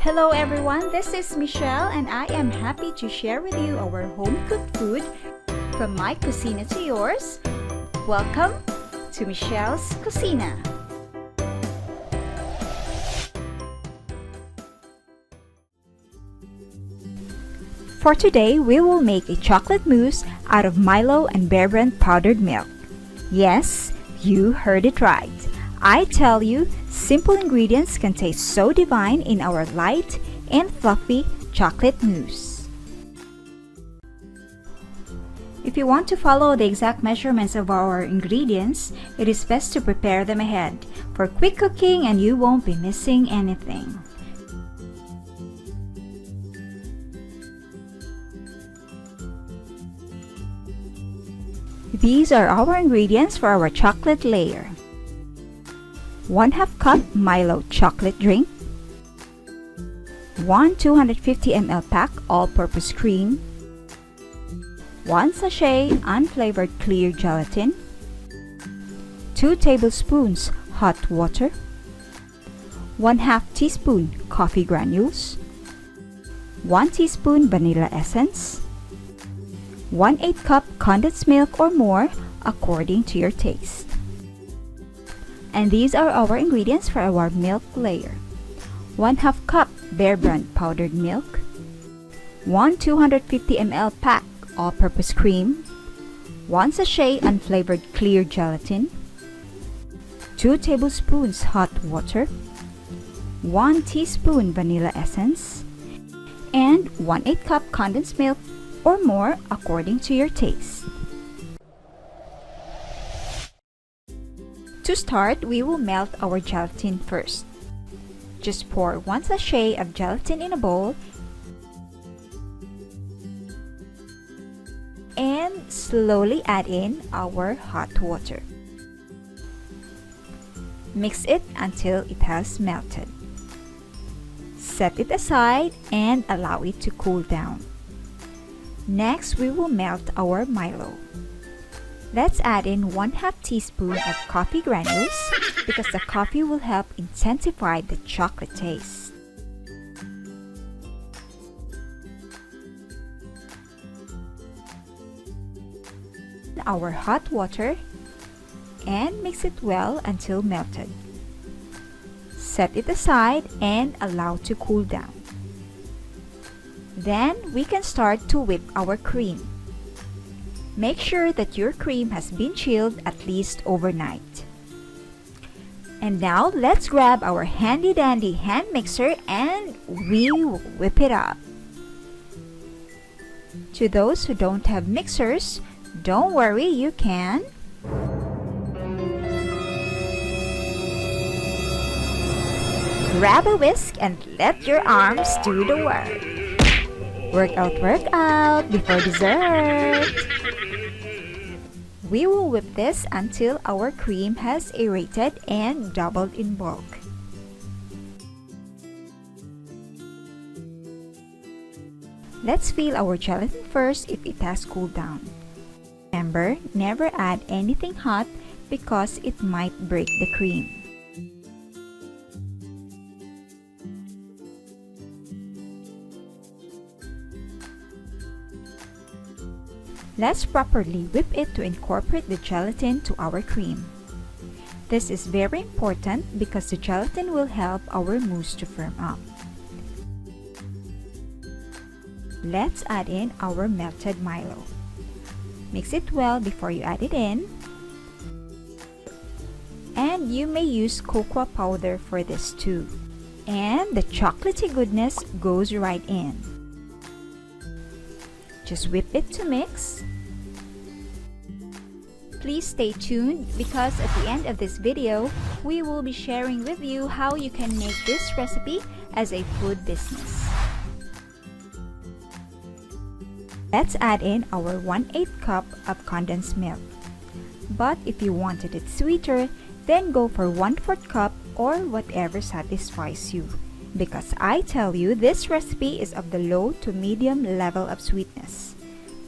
Hello everyone, this is Michelle and I am happy to share with you our home-cooked food from my Kusina to yours. Welcome to Michelle's Kusina. For today, we will make a chocolate mousse out of Milo and Bear Brand powdered milk. Yes, you heard it right. I tell you, simple ingredients can taste so divine in our light and fluffy chocolate mousse. If you want to follow the exact measurements of our ingredients, it is best to prepare them ahead for quick cooking and you won't be missing anything. These are our ingredients for our chocolate layer. 1/2 cup Milo chocolate drink, 1 250 ml pack all-purpose cream, 1 sachet unflavored clear gelatin, 2 tablespoons hot water, 1/2 teaspoon coffee granules, 1 teaspoon vanilla essence, 1/8 cup condensed milk or more according to your taste. And these are our ingredients for our milk layer. 1/2 cup Bear Brand powdered milk, 1 250 ml pack all-purpose cream, 1 sachet unflavored clear gelatin, 2 tablespoons hot water, 1 teaspoon vanilla essence, and 1/8 cup condensed milk or more according to your taste. To start, we will melt our gelatin first. Just pour 1 sachet of gelatin in a bowl and slowly add in our hot water. Mix it until it has melted. Set it aside and allow it to cool down. Next, we will melt our Milo. Let's add in 1/2 teaspoon of coffee granules because the coffee will help intensify the chocolate taste. Our hot water and mix it well until melted. Set it aside and allow to cool down. Then we can start to whip our cream. Make sure that your cream has been chilled at least overnight. And now let's grab our handy dandy hand mixer and we will whip it up. To those who don't have mixers, don't worry, you can. Grab a whisk and let your arms do the work. Work out before dessert. We will whip this until our cream has aerated and doubled in bulk. Let's feel our gelatin first if it has cooled down. Remember, never add anything hot because it might break the cream. Let's properly whip it to incorporate the gelatin to our cream. This is very important because the gelatin will help our mousse to firm up. Let's add in our melted Milo. Mix it well before you add it in. And you may use cocoa powder for this too. And the chocolatey goodness goes right in. Just whip it to mix. Please stay tuned because at the end of this video, we will be sharing with you how you can make this recipe as a food business. Let's add in our 1/8 cup of condensed milk. But if you wanted it sweeter, then go for 1/4 cup or whatever satisfies you. Because I tell you, this recipe is of the low to medium level of sweetness.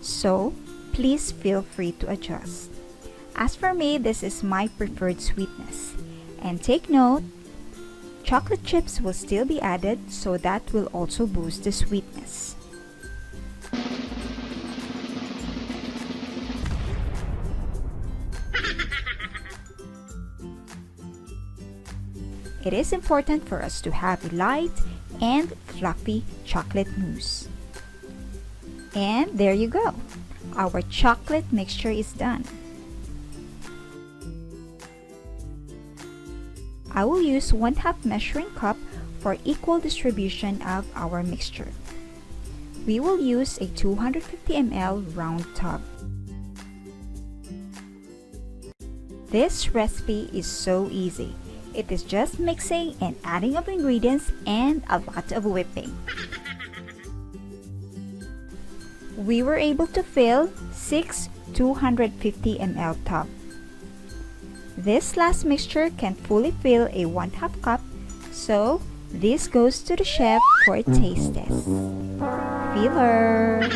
So, please feel free to adjust. As for me, this is my preferred sweetness. And take note, chocolate chips will still be added, so that will also boost the sweetness. It is important for us to have a light and fluffy chocolate mousse. And there you go. Our chocolate mixture is done. I will use 1/2 measuring cup for equal distribution of our mixture. We will use a 250 ml round tub. This recipe is so easy. It is just mixing and adding of ingredients and a lot of whipping. We were able to fill 6 250 ml tub. This last mixture can fully fill a 1/2 cup, so this goes to the chef for a taste test. Filler!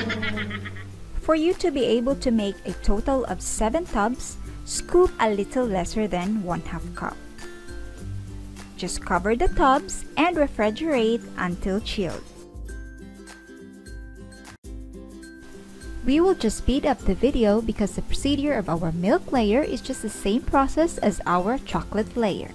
For you to be able to make a total of 7 tubs, scoop a little lesser than 1/2 cup. Just cover the tubs and refrigerate until chilled. We will just speed up the video because the procedure of our milk layer is just the same process as our chocolate layer.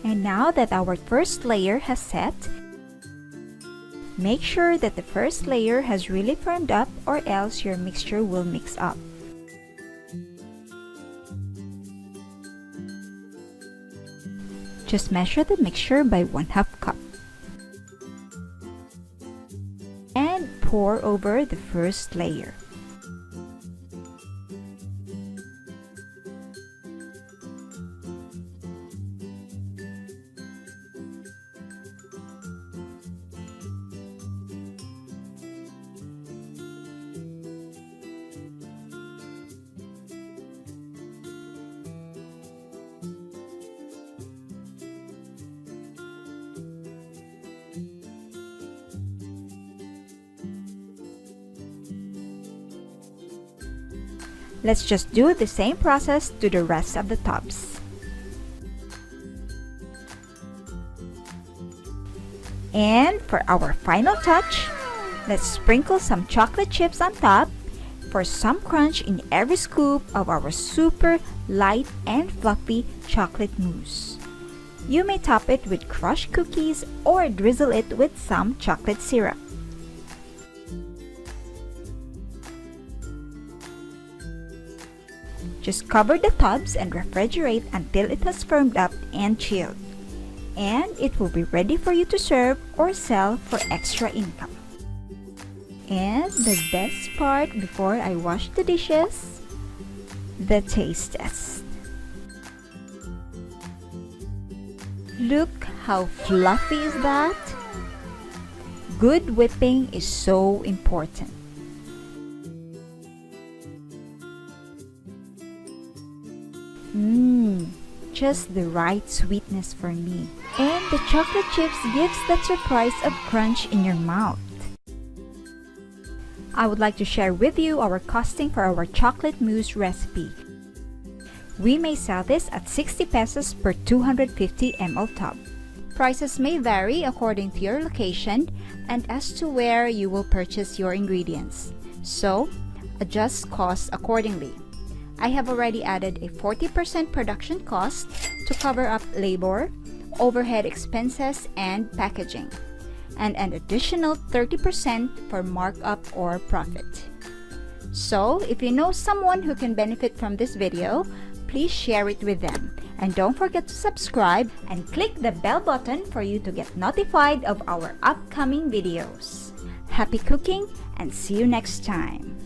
And now that our first layer has set, make sure that the first layer has really firmed up, or else your mixture will mix up. Just measure the mixture by 1/2 cup. And pour over the first layer. Let's just do the same process to the rest of the tubs. And for our final touch, let's sprinkle some chocolate chips on top for some crunch in every scoop of our super light and fluffy chocolate mousse. You may top it with crushed cookies or drizzle it with some chocolate syrup. Just cover the tubs and refrigerate until it has firmed up and chilled. And it will be ready for you to serve or sell for extra income. And the best part before I wash the dishes, the taste test. Look how fluffy is that? Good whipping is so important. Just the right sweetness for me. And the chocolate chips gives that surprise of crunch in your mouth. I would like to share with you our costing for our chocolate mousse recipe. We may sell this at 60 pesos per 250 ml tub. Prices may vary according to your location and as to where you will purchase your ingredients. So, adjust costs accordingly. I have already added a 40% production cost to cover up labor, overhead expenses, and packaging, and an additional 30% for markup or profit. So, if you know someone who can benefit from this video, please share it with them. And don't forget to subscribe and click the bell button for you to get notified of our upcoming videos. Happy cooking and see you next time!